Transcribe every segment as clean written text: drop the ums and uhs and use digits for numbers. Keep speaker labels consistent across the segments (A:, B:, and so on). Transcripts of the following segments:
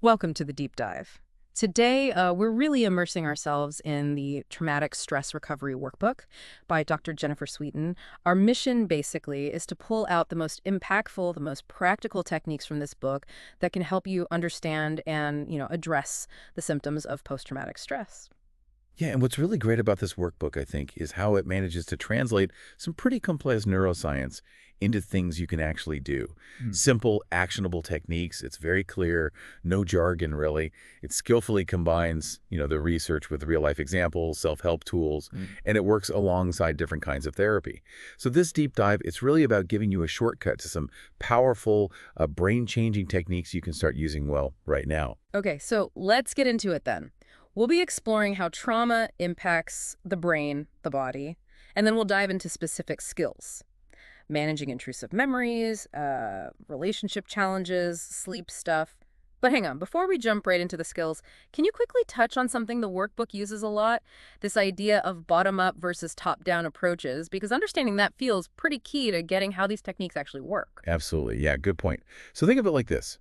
A: Welcome to the deep dive. Today, we're really immersing ourselves in the Traumatic Stress Recovery Workbook by Dr. Jennifer Sweeton. Our mission, basically, is to pull out the most impactful, the most practical techniques from this book that can help you understand and, address the symptoms of post-traumatic stress.
B: Yeah, and what's really great about this workbook, I think, is how it manages to translate some pretty complex neuroscience into things you can actually do. Simple, actionable techniques. It's very clear, no jargon really. It skillfully combines, the research with real-life examples, self-help tools, and it works alongside different kinds of therapy. So this deep dive, it's really about giving you a shortcut to some powerful, brain-changing techniques you can start using well right now.
A: Okay, so let's get into it then. We'll be exploring how trauma impacts the brain, the body, and then we'll dive into specific skills. Managing intrusive memories, relationship challenges, sleep stuff. But hang on, before we jump right into the skills, can you quickly touch on something the workbook uses a lot? This idea of bottom-up versus top-down approaches, because understanding that feels pretty key to getting how these techniques actually work.
B: Absolutely. Yeah, good point. So think of it like this.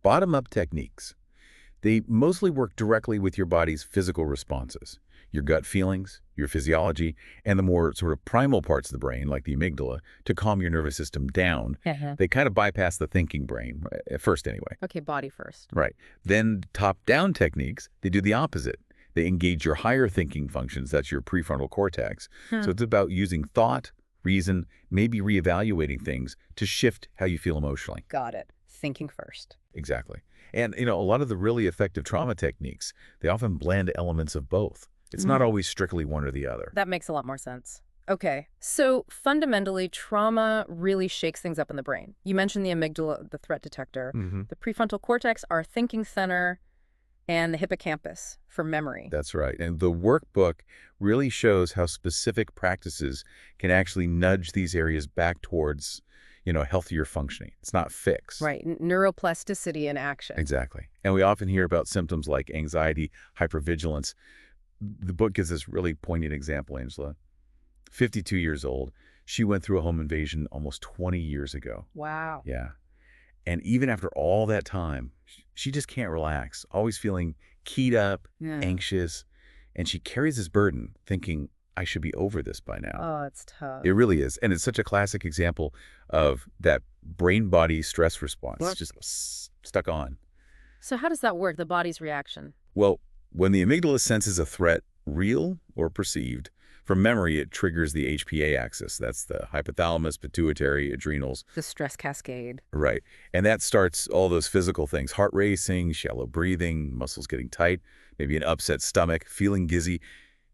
B: Bottom-up techniques. They mostly work directly with your body's physical responses, your gut feelings, your physiology, and the more sort of primal parts of the brain, like the amygdala, to calm your nervous system down. They kind of bypass the thinking brain, right, at first anyway.
A: Okay, body first.
B: Right. Then top-down techniques, they do the opposite. They engage your higher thinking functions, that's your prefrontal cortex. So it's about using thought, reason, maybe reevaluating things to shift how you feel emotionally.
A: Got it. Thinking first.
B: Exactly. And, a lot of the really effective trauma techniques, they often blend elements of both. It's not always strictly one or the other.
A: That makes a lot more sense. Okay, so fundamentally, trauma really shakes things up in the brain. You mentioned the amygdala, the threat detector, the prefrontal cortex, our thinking center, and the hippocampus for memory.
B: That's right. And the workbook really shows how specific practices can actually nudge these areas back towards, healthier functioning. It's not fixed.
A: Right, neuroplasticity in action.
B: Exactly. And we often hear about symptoms like anxiety, hypervigilance. The book gives this really poignant example, Angela. 52 years old. She went through a home invasion almost 20 years ago.
A: Wow.
B: Yeah. And even after all that time, she just can't relax, always feeling keyed up, anxious. And she carries this burden thinking, I should be over this by now.
A: Oh, it's tough.
B: It really is. And it's such a classic example of that brain-body stress response, just stuck on.
A: So how does that work, the body's reaction?
B: Well, when the amygdala senses a threat, real or perceived, from memory, it triggers the HPA axis. That's the hypothalamus, pituitary, adrenals.
A: The stress cascade.
B: Right. And that starts all those physical things, heart racing, shallow breathing, muscles getting tight, maybe an upset stomach, feeling dizzy.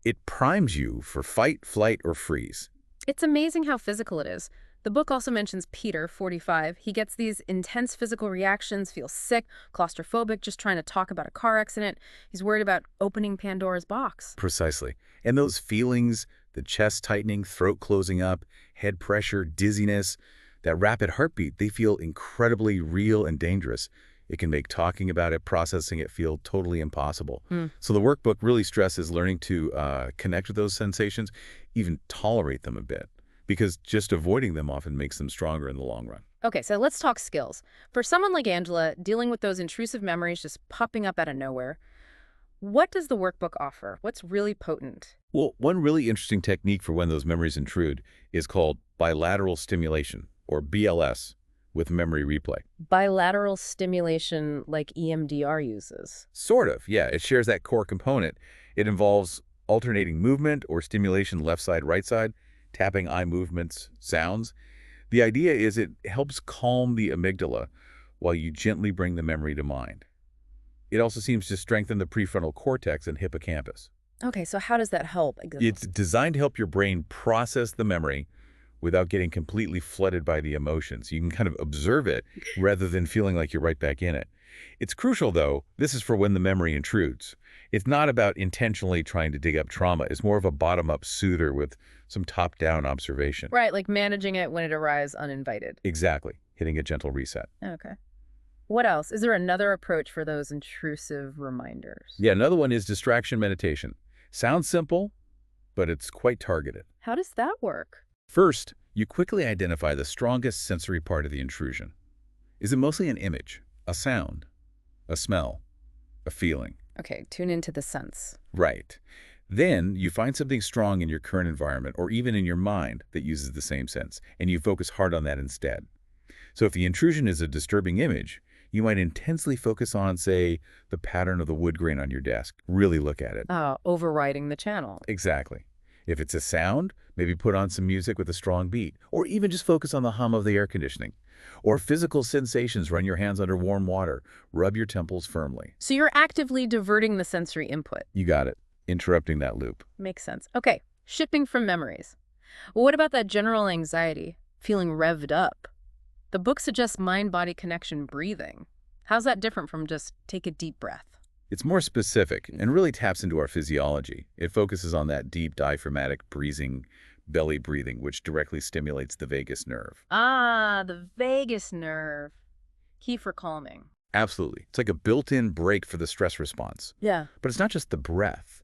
B: It primes you for fight, flight, or freeze.
A: It's amazing how physical it is. The book also mentions Peter, 45. He gets these intense physical reactions, feels sick, claustrophobic, just trying to talk about a car accident. He's worried about opening Pandora's box.
B: Precisely. And those feelings, the chest tightening, throat closing up, head pressure, dizziness, that rapid heartbeat, they feel incredibly real and dangerous. It can make talking about it, processing it feel totally impossible. So the workbook really stresses learning to connect with those sensations, even tolerate them a bit, because just avoiding them often makes them stronger in the long run.
A: Okay, so let's talk skills. For someone like Angela, dealing with those intrusive memories just popping up out of nowhere, what does the workbook offer? What's really potent?
B: Well, one really interesting technique for when those memories intrude is called bilateral stimulation, or BLS, with memory replay.
A: Bilateral stimulation like EMDR uses.
B: Sort of, yeah. It shares that core component. It involves alternating movement or stimulation left side, right side, tapping eye movements, sounds. The idea is it helps calm the amygdala while you gently bring the memory to mind. It also seems to strengthen the prefrontal cortex and hippocampus.
A: Okay, so how does that help?
B: It's designed to help your brain process the memory without getting completely flooded by the emotions. You can kind of observe it rather than feeling like you're right back in it. It's crucial, though, this is for when the memory intrudes. It's not about intentionally trying to dig up trauma. It's more of a bottom-up soother with some top-down observation.
A: Right, like managing it when it arrives uninvited.
B: Exactly, hitting a gentle reset.
A: Okay. What else? Is there another approach for those intrusive reminders?
B: Yeah, another one is distraction meditation. Sounds simple, but it's quite targeted.
A: How does that work?
B: First, you quickly identify the strongest sensory part of the intrusion. Is it mostly an image, a sound, a smell, a feeling.
A: Okay, tune into the sense.
B: Right. Then you find something strong in your current environment or even in your mind that uses the same sense, and you focus hard on that instead. So if the intrusion is a disturbing image, you might intensely focus on, say, the pattern of the wood grain on your desk. Really look at it.
A: Overriding the channel.
B: Exactly. If it's a sound, maybe put on some music with a strong beat, or even just focus on the hum of the air conditioning. Or physical sensations, run your hands under warm water, rub your temples firmly.
A: So you're actively diverting the sensory input.
B: You got it. Interrupting that loop.
A: Makes sense. Okay, shifting from memories. Well, what about that general anxiety, feeling revved up? The book suggests mind-body connection breathing. How's that different from just take a deep breath?
B: It's more specific and really taps into our physiology. It focuses on that deep diaphragmatic breathing, belly breathing, which directly stimulates the vagus nerve.
A: The vagus nerve. Key for calming.
B: Absolutely. It's like a built-in brake for the stress response.
A: Yeah.
B: But it's not just the breath.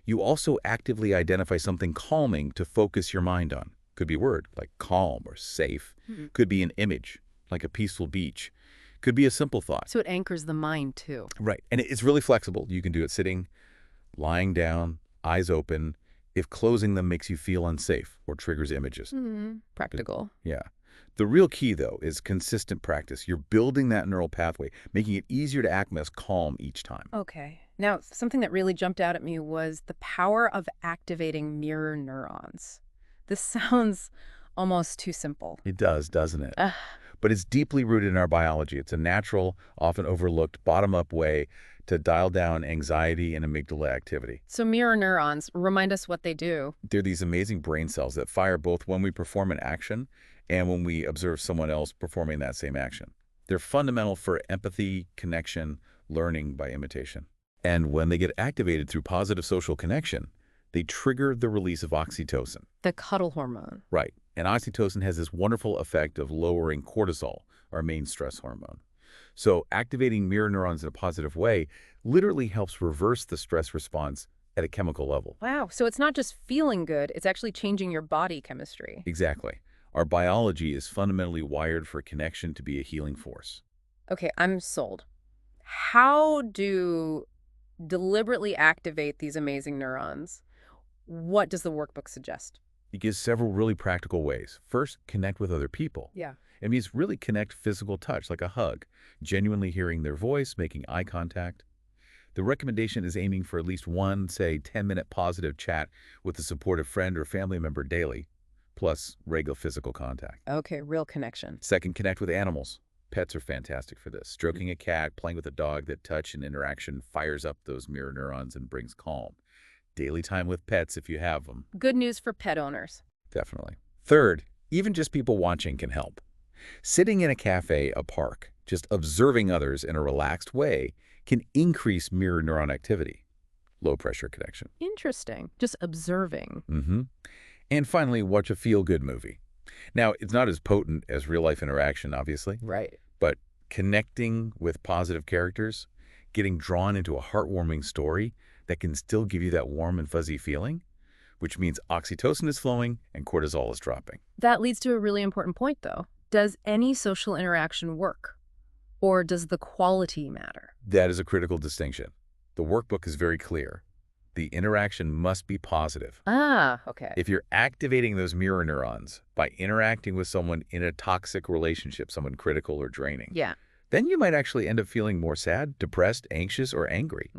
B: You also actively identify something calming to focus your mind on. Could be a word like calm or safe. Could be an image like a peaceful beach. Could be a simple thought.
A: So it anchors the mind, too.
B: Right. And it's really flexible. You can do it sitting, lying down, eyes open, if closing them makes you feel unsafe or triggers images.
A: Practical.
B: Yeah. The real key, though, is consistent practice. You're building that neural pathway, making it easier to act as calm each time.
A: Okay. Now, something that really jumped out at me was the power of activating mirror neurons. This sounds almost too simple.
B: It does, doesn't it? But it's deeply rooted in our biology. It's a natural, often overlooked, bottom-up way to dial down anxiety and amygdala activity.
A: So mirror neurons, remind us what they do.
B: They're these amazing brain cells that fire both when we perform an action and when we observe someone else performing that same action. They're fundamental for empathy, connection, learning by imitation. And when they get activated through positive social connection, they trigger the release of oxytocin.
A: The cuddle hormone.
B: Right. And oxytocin has this wonderful effect of lowering cortisol, our main stress hormone. So activating mirror neurons in a positive way literally helps reverse the stress response at a chemical level.
A: Wow. So it's not just feeling good, it's actually changing your body chemistry.
B: Exactly. Our biology is fundamentally wired for connection to be a healing force.
A: Okay, I'm sold. How do deliberately activate these amazing neurons? What does the workbook suggest?
B: It gives several really practical ways. First, connect with other people.
A: Yeah.
B: It means really connect physical touch, like a hug, genuinely hearing their voice, making eye contact. The recommendation is aiming for at least one, say, 10-minute positive chat with a supportive friend or family member daily, plus regular physical contact.
A: Okay, real connection.
B: Second, connect with animals. Pets are fantastic for this. Stroking a cat, playing with a dog, that touch and interaction fires up those mirror neurons and brings calm. Daily time with pets if you have them.
A: Good news for pet owners.
B: Definitely. Third, even just people watching can help. Sitting in a cafe, a park, just observing others in a relaxed way can increase mirror neuron activity. Low pressure connection.
A: Interesting. Just observing.
B: And finally, watch a feel-good movie. Now, it's not as potent as real-life interaction, obviously.
A: Right.
B: But connecting with positive characters, getting drawn into a heartwarming story that can still give you that warm and fuzzy feeling, which means oxytocin is flowing and cortisol is dropping.
A: That leads to a really important point, though. Does any social interaction work? Or does the quality matter?
B: That is a critical distinction. The workbook is very clear. The interaction must be positive.
A: Okay.
B: If you're activating those mirror neurons by interacting with someone in a toxic relationship, someone critical or draining,
A: Yeah.
B: then you might actually end up feeling more sad, depressed, anxious, or angry.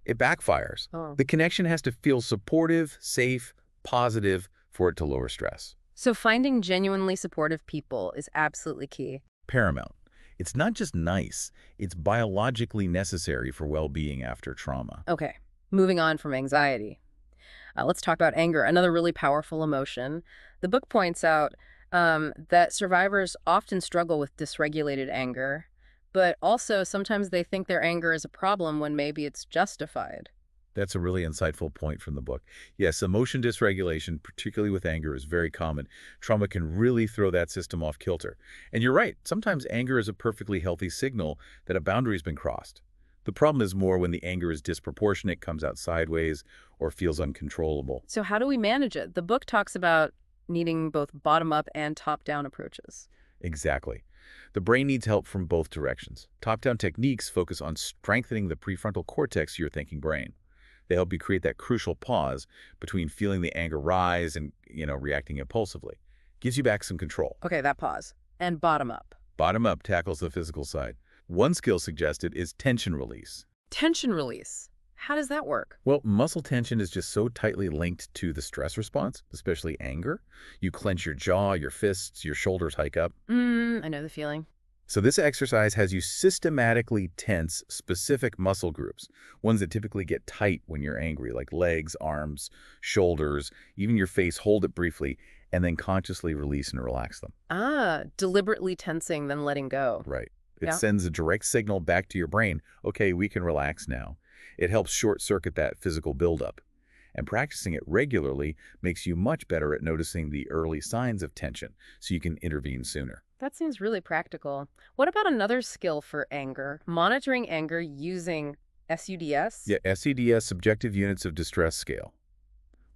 B: It backfires. The connection has to feel supportive, safe, positive for it to lower stress.
A: So finding genuinely supportive people is absolutely key.
B: Paramount. It's not just nice, it's biologically necessary for well-being after trauma.
A: Okay. Moving on from anxiety. Let's talk about anger, another really powerful emotion. The book points out that survivors often struggle with dysregulated anger, but also sometimes they think their anger is a problem when maybe it's justified.
B: That's a really insightful point from the book. Yes, emotion dysregulation, particularly with anger, is very common. Trauma can really throw that system off kilter. And you're right, sometimes anger is a perfectly healthy signal that a boundary's been crossed. The problem is more when the anger is disproportionate, comes out sideways, or feels uncontrollable.
A: So how do we manage it? The book talks about needing both bottom-up and top-down approaches.
B: Exactly. The brain needs help from both directions. Top-down techniques focus on strengthening the prefrontal cortex of your thinking brain. They help you create that crucial pause between feeling the anger rise and, reacting impulsively. Gives you back some control.
A: Okay, that pause. And bottom up.
B: Bottom up tackles the physical side. One skill suggested is tension release.
A: Tension release. How does that work?
B: Well, muscle tension is just so tightly linked to the stress response, especially anger. You clench your jaw, your fists, your shoulders hike up.
A: I know the feeling.
B: So this exercise has you systematically tense specific muscle groups, ones that typically get tight when you're angry, like legs, arms, shoulders, even your face. Hold it briefly, and then consciously release and relax them.
A: Deliberately tensing, then letting go.
B: Right. It
A: Yeah.
B: sends a direct signal back to your brain, okay, we can relax now. It helps short-circuit that physical buildup. And practicing it regularly makes you much better at noticing the early signs of tension, so you can intervene sooner.
A: That seems really practical. What about another skill for anger? Monitoring anger using SUDS?
B: Yeah, SEDS, subjective units of distress scale.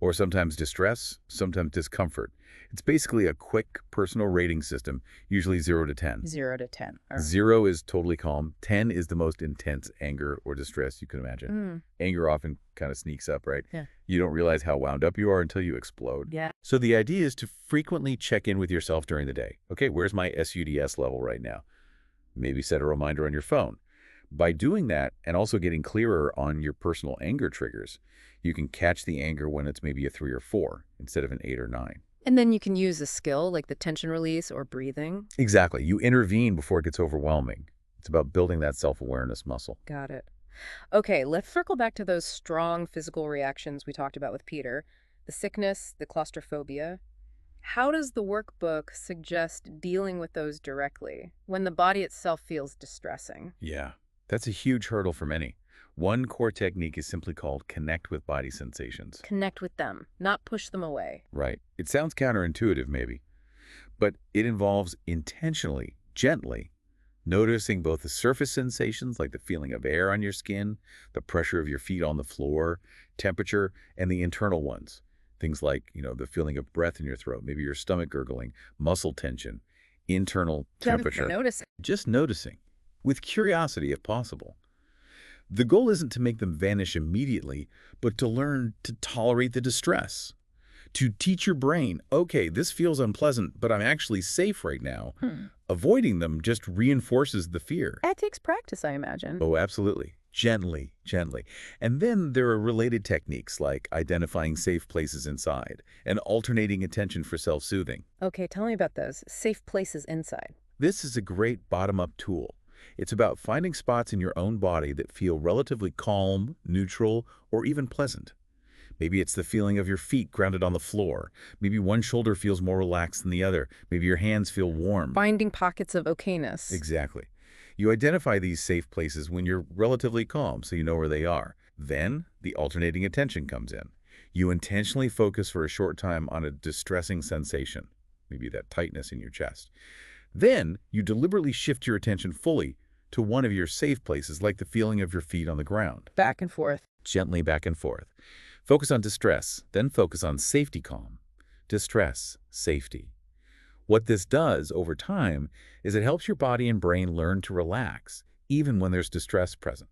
B: Or sometimes distress, sometimes discomfort. It's basically a quick personal rating system, usually 0 to 10.
A: 0 to 10. All right.
B: 0 is totally calm. 10 is the most intense anger or distress you can imagine. Anger often kind of sneaks up, right?
A: Yeah.
B: You don't realize how wound up you are until you explode.
A: Yeah.
B: So the idea is to frequently check in with yourself during the day. Okay, where's my SUDS level right now? Maybe set a reminder on your phone. By doing that and also getting clearer on your personal anger triggers, you can catch the anger when it's maybe a 3 or 4 instead of an 8 or 9.
A: And then you can use a skill like the tension release or breathing.
B: Exactly. You intervene before it gets overwhelming. It's about building that self-awareness muscle.
A: Got it. Okay, let's circle back to those strong physical reactions we talked about with Peter. The sickness, the claustrophobia. How does the workbook suggest dealing with those directly when the body itself feels distressing?
B: Yeah, that's a huge hurdle for many. One core technique is simply called connect with body sensations.
A: Connect with them, not push them away.
B: Right. It sounds counterintuitive, maybe, but it involves intentionally, gently, noticing both the surface sensations, like the feeling of air on your skin, the pressure of your feet on the floor, temperature, and the internal ones. Things like, the feeling of breath in your throat, maybe your stomach gurgling, muscle tension, internal temperature.
A: Notice.
B: Just noticing, with curiosity if possible. The goal isn't to make them vanish immediately, but to learn to tolerate the distress. To teach your brain, okay, this feels unpleasant, but I'm actually safe right now. Avoiding them just reinforces the fear.
A: That takes practice, I imagine.
B: Oh, absolutely. Gently, gently. And then there are related techniques like identifying safe places inside and alternating attention for self-soothing.
A: Okay, tell me about those. Safe places inside.
B: This is a great bottom-up tool. It's about finding spots in your own body that feel relatively calm, neutral, or even pleasant. Maybe it's the feeling of your feet grounded on the floor. Maybe one shoulder feels more relaxed than the other. Maybe your hands feel warm.
A: Finding pockets of okayness.
B: Exactly. You identify these safe places when you're relatively calm, so you know where they are. Then, the alternating attention comes in. You intentionally focus for a short time on a distressing sensation, maybe that tightness in your chest. Then, you deliberately shift your attention fully to one of your safe places, like the feeling of your feet on the ground.
A: Back and forth.
B: Gently back and forth. Focus on distress, then focus on safety calm. Distress, safety. What this does over time is it helps your body and brain learn to relax, even when there's distress present.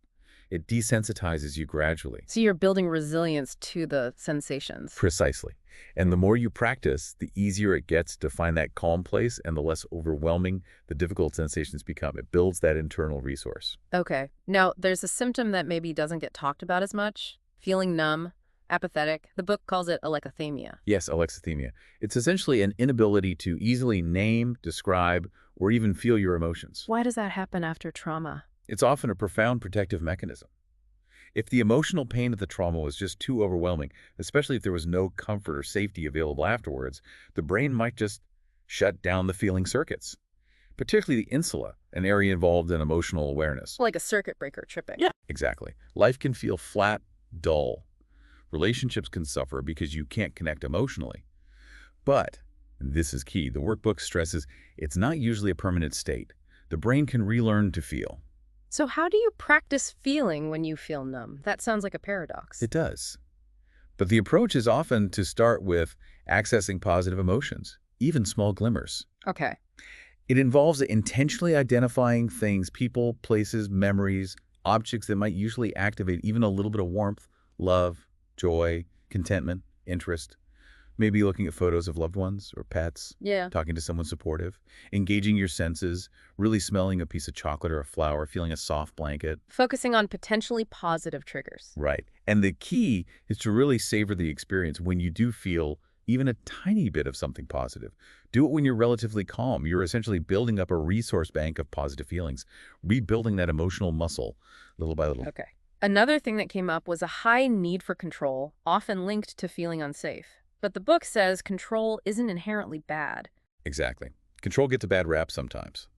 B: It desensitizes you gradually.
A: So you're building resilience to the sensations.
B: Precisely. And the more you practice, the easier it gets to find that calm place and the less overwhelming the difficult sensations become. It builds that internal resource.
A: Okay. Now, there's a symptom that maybe doesn't get talked about as much. Feeling numb, apathetic. The book calls it alexithymia.
B: Yes, alexithymia. It's essentially an inability to easily name, describe, or even feel your emotions.
A: Why does that happen after trauma?
B: It's often a profound protective mechanism. If the emotional pain of the trauma was just too overwhelming, especially if there was no comfort or safety available afterwards, the brain might just shut down the feeling circuits, particularly the insula, an area involved in emotional awareness.
A: Like a circuit breaker tripping.
B: Yeah, exactly. Life can feel flat, dull. Relationships can suffer because you can't connect emotionally. But, and this is key, the workbook stresses it's not usually a permanent state. The brain can relearn to feel.
A: So how do you practice feeling when you feel numb? That sounds like a paradox.
B: It does. But the approach is often to start with accessing positive emotions, even small glimmers.
A: Okay.
B: It involves intentionally identifying things, people, places, memories, objects that might usually activate even a little bit of warmth, love, joy, contentment, interest. Maybe looking at photos of loved ones or pets,
A: Yeah.
B: talking to someone supportive, engaging your senses, really smelling a piece of chocolate or a flower, feeling a soft blanket.
A: Focusing on potentially positive triggers.
B: Right. And the key is to really savor the experience when you do feel even a tiny bit of something positive. Do it when you're relatively calm. You're essentially building up a resource bank of positive feelings, rebuilding that emotional muscle little by little.
A: Okay. Another thing that came up was a high need for control, often linked to feeling unsafe. But the book says control isn't inherently bad.
B: Exactly. Control gets a bad rap sometimes.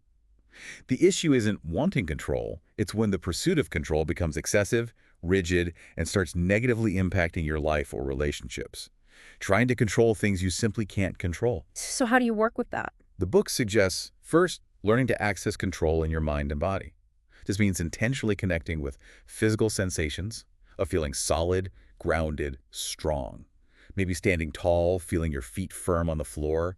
B: The issue isn't wanting control, it's when the pursuit of control becomes excessive, rigid, and starts negatively impacting your life or relationships. Trying to control things you simply can't control.
A: So how do you work with that?
B: The book suggests, first, learning to access control in your mind and body. This means intentionally connecting with physical sensations of feeling solid, grounded, strong. Maybe standing tall, feeling your feet firm on the floor.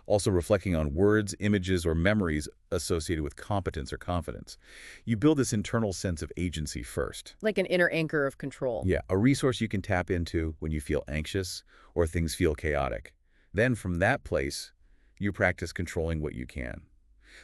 B: Also reflecting on words, images, or memories associated with competence or confidence. You build this internal sense of agency first.
A: Like an inner anchor of control.
B: Yeah, a resource you can tap into when you feel anxious or things feel chaotic. Then from that place, you practice controlling what you can.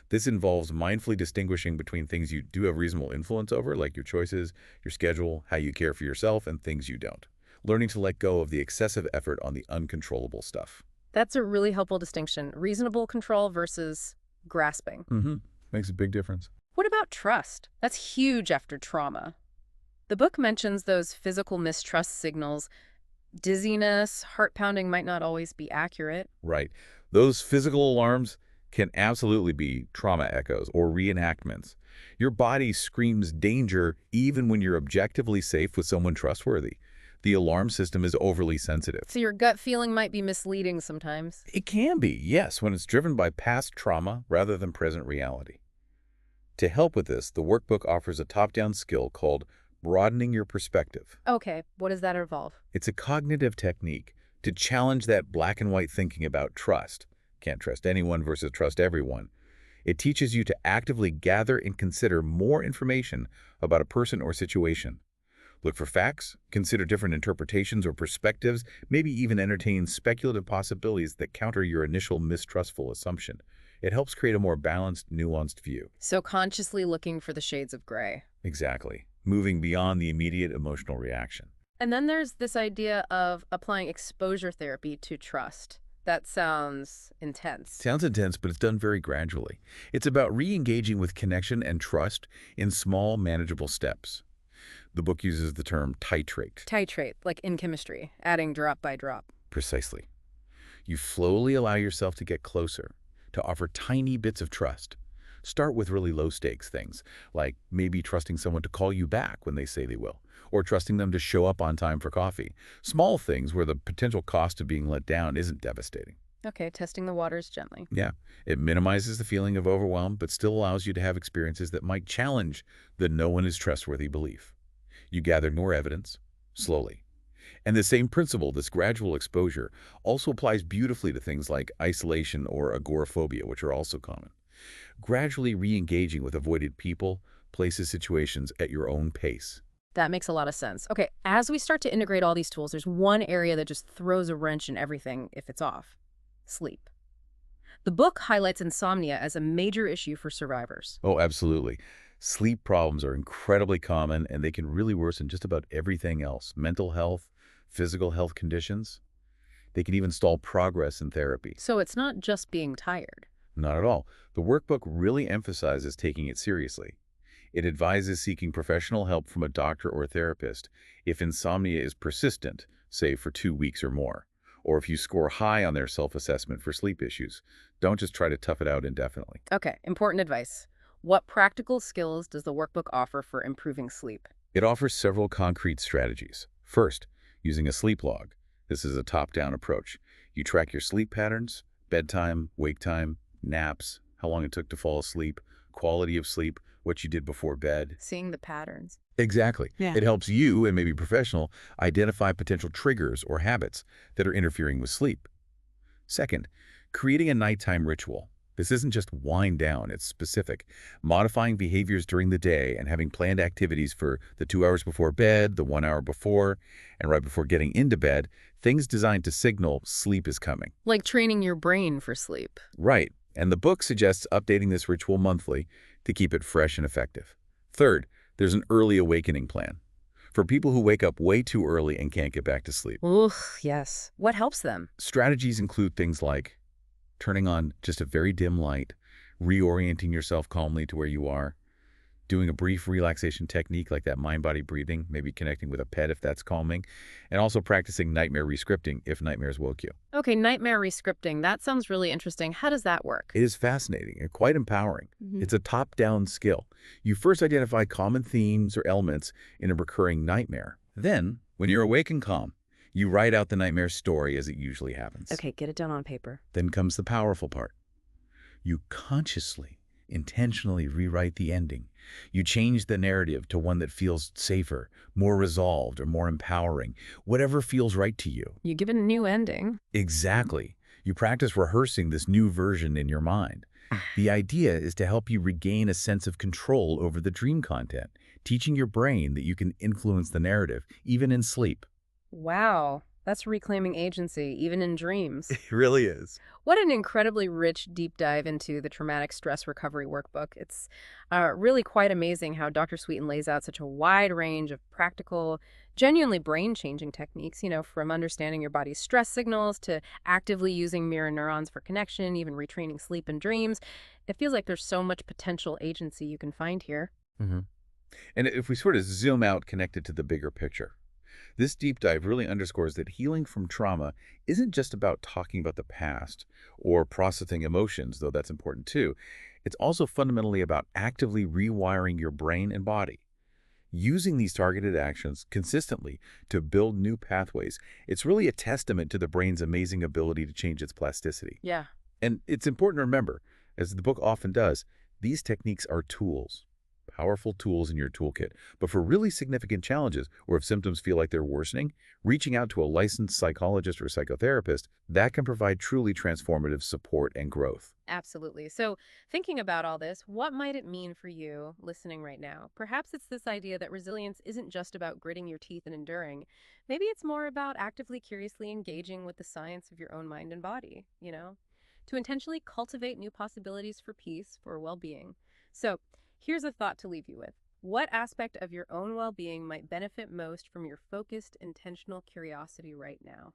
B: This involves mindfully distinguishing between things you do have reasonable influence over, like your choices, your schedule, how you care for yourself, and things you don't. Learning to let go of the excessive effort on the uncontrollable stuff.
A: That's a really helpful distinction. Reasonable control versus grasping.
B: Makes a big difference.
A: What about trust? That's huge after trauma. The book mentions those physical mistrust signals. Dizziness, heart pounding might not always be accurate.
B: Right. Those physical alarms can absolutely be trauma echoes or reenactments. Your body screams danger even when you're objectively safe with someone trustworthy. The alarm system is overly sensitive.
A: So your gut feeling might be misleading sometimes.
B: It can be, yes, when it's driven by past trauma rather than present reality. To help with this, the workbook offers a top-down skill called broadening your perspective.
A: Okay, what does that involve?
B: It's a cognitive technique to challenge that black and white thinking about trust. Can't trust anyone versus trust everyone. It teaches you to actively gather and consider more information about a person or situation. Look for facts, consider different interpretations or perspectives, maybe even entertain speculative possibilities that counter your initial mistrustful assumption. It helps create a more balanced, nuanced view.
A: So consciously looking for the shades of gray.
B: Exactly. Moving beyond the immediate emotional reaction.
A: And then there's this idea of applying exposure therapy to trust. That sounds intense.
B: Sounds intense, but it's done very gradually. It's about re-engaging with connection and trust in small, manageable steps. The book uses the term titrate.
A: Titrate, like in chemistry, adding drop by drop.
B: Precisely. You slowly allow yourself to get closer, to offer tiny bits of trust. Start with really low-stakes things, like maybe trusting someone to call you back when they say they will, or trusting them to show up on time for coffee. Small things where the potential cost of being let down isn't devastating.
A: Okay, testing the waters gently.
B: Yeah, it minimizes the feeling of overwhelm, but still allows you to have experiences that might challenge the no one is trustworthy belief. You gather more evidence, slowly. And the same principle, this gradual exposure, also applies beautifully to things like isolation or agoraphobia, which are also common. Gradually re-engaging with avoided people, places, situations at your own pace.
A: That makes a lot of sense. Okay, as we start to integrate all these tools, there's one area that just throws a wrench in everything if it's off. Sleep. The book highlights insomnia as a major issue for survivors.
B: Oh, absolutely. Sleep problems are incredibly common, and they can really worsen just about everything else. Mental health, physical health conditions. They can even stall progress in therapy.
A: So it's not just being tired.
B: Not at all. The workbook really emphasizes taking it seriously. It advises seeking professional help from a doctor or a therapist if insomnia is persistent, say for 2 weeks or more, or if you score high on their self-assessment for sleep issues. Don't just try to tough it out indefinitely.
A: Okay, important advice. What practical skills does the workbook offer for improving sleep?
B: It offers several concrete strategies. First, using a sleep log. This is a top-down approach. You track your sleep patterns, bedtime, wake time, naps, how long it took to fall asleep, quality of sleep, what you did before bed.
A: Seeing the patterns.
B: Exactly.
A: Yeah.
B: It helps you, and maybe professional, identify potential triggers or habits that are interfering with sleep. Second, creating a nighttime ritual. This isn't just wind down, it's specific. Modifying behaviors during the day and having planned activities for the 2 hours before bed, the 1 hour before, and right before getting into bed, things designed to signal sleep is coming.
A: Like training your brain for sleep.
B: Right. And the book suggests updating this ritual monthly to keep it fresh and effective. Third, there's an early awakening plan. For people who wake up way too early and can't get back to sleep.
A: Ugh, yes. What helps them?
B: Strategies include things like turning on just a very dim light, reorienting yourself calmly to where you are, doing a brief relaxation technique like that mind-body breathing, maybe connecting with a pet if that's calming, and also practicing nightmare rescripting if nightmares woke you.
A: Okay, nightmare rescripting. That sounds really interesting. How does that work?
B: It is fascinating and quite empowering. It's a top-down skill. You first identify common themes or elements in a recurring nightmare. Then, when you're awake and calm, you write out the nightmare story as it usually happens.
A: Okay, get it down on paper.
B: Then comes the powerful part. You consciously, intentionally rewrite the ending. You change the narrative to one that feels safer, more resolved, or more empowering, whatever feels right to you.
A: You give it a new ending.
B: Exactly. You practice rehearsing this new version in your mind. The idea is to help you regain a sense of control over the dream content, teaching your brain that you can influence the narrative, even in sleep.
A: Wow, that's reclaiming agency, even in dreams.
B: It really is.
A: What an incredibly rich deep dive into the Traumatic Stress Recovery Workbook. It's really quite amazing how Dr. Sweeton lays out such a wide range of practical, genuinely brain-changing techniques, from understanding your body's stress signals to actively using mirror neurons for connection, even retraining sleep and dreams. It feels like there's so much potential agency you can find here.
B: hmm And if we sort of zoom out connected to the bigger picture, this deep dive really underscores that healing from trauma isn't just about talking about the past or processing emotions, though that's important too. It's also fundamentally about actively rewiring your brain and body. Using these targeted actions consistently to build new pathways, it's really a testament to the brain's amazing ability to change its plasticity.
A: Yeah.
B: And it's important to remember, as the book often does, these techniques are tools. Powerful tools in your toolkit. But for really significant challenges, or if symptoms feel like they're worsening, reaching out to a licensed psychologist or psychotherapist, that can provide truly transformative support and growth.
A: Absolutely. So, thinking about all this, what might it mean for you listening right now? Perhaps it's this idea that resilience isn't just about gritting your teeth and enduring. Maybe it's more about actively, curiously engaging with the science of your own mind and body, to intentionally cultivate new possibilities for peace, for well-being. So, here's a thought to leave you with. What aspect of your own well-being might benefit most from your focused, intentional curiosity right now?